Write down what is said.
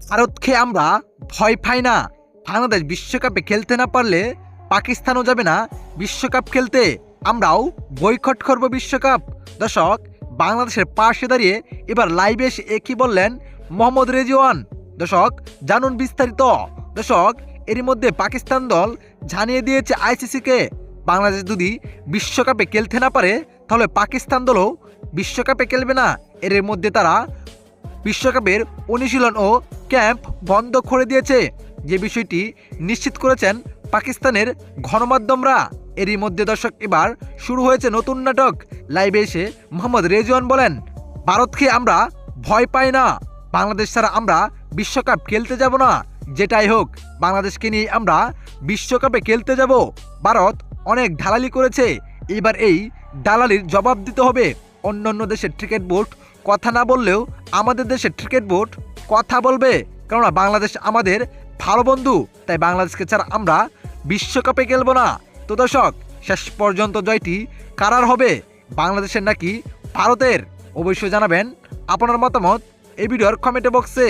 ভারতকে আমরা ভয় পাই না। বাংলাদেশ বিশ্বকাপে খেলতে না পারলে পাকিস্তানও যাবে না বিশ্বকাপ খেলতে। আমরাও বয়কট করব বিশ্বকাপ। দর্শক, বাংলাদেশের পাশে দাঁড়িয়ে এবার লাইভে এসে একই বললেন মোহাম্মদ রেজওয়ান। দর্শক, জানুন বিস্তারিত। দর্শক, এরই মধ্যে পাকিস্তান দল জানিয়ে দিয়েছে আইসিসিকে, বাংলাদেশ যদি বিশ্বকাপে খেলতে না পারে তাহলে পাকিস্তান দলও বিশ্বকাপে খেলবে না। এর মধ্যে তারা বিশ্বকাপের অনুশীলন ও ক্যাম্প বন্ধ করে দিয়েছে, যে বিষয়টি নিশ্চিত করেছেন পাকিস্তানের গণমাধ্যমরা। এরই মধ্যে দর্শক, এবার শুরু হয়েছে নতুন নাটক। লাইভে এসে মোহাম্মদ রেজওয়ান বলেন, ভারতকে আমরা ভয় পাই না, বাংলাদেশ ছাড়া আমরা বিশ্বকাপ খেলতে যাব না। যেটাই হোক, বাংলাদেশকে নিয়ে আমরা বিশ্বকাপে খেলতে যাব। ভারত অনেক ঢালালি করেছে, এবার এই দালালির জবাব দিতে হবে। অন্যান্য দেশের ক্রিকেট বোর্ড কথা না বললেও আমাদের দেশের ক্রিকেট বোর্ড কথা বলবে, কেননা বাংলাদেশ আমাদের ভালো বন্ধু। তাই বাংলাদেশকে ছাড়া আমরা বিশ্বকাপে খেলবো না। তো দর্শক, শেষ পর্যন্ত জয়টি কারার হবে, বাংলাদেশের নাকি ভারতের? অবশ্যই জানাবেন আপনার মতামত এই ভিডিওর কমেন্ট বক্সে।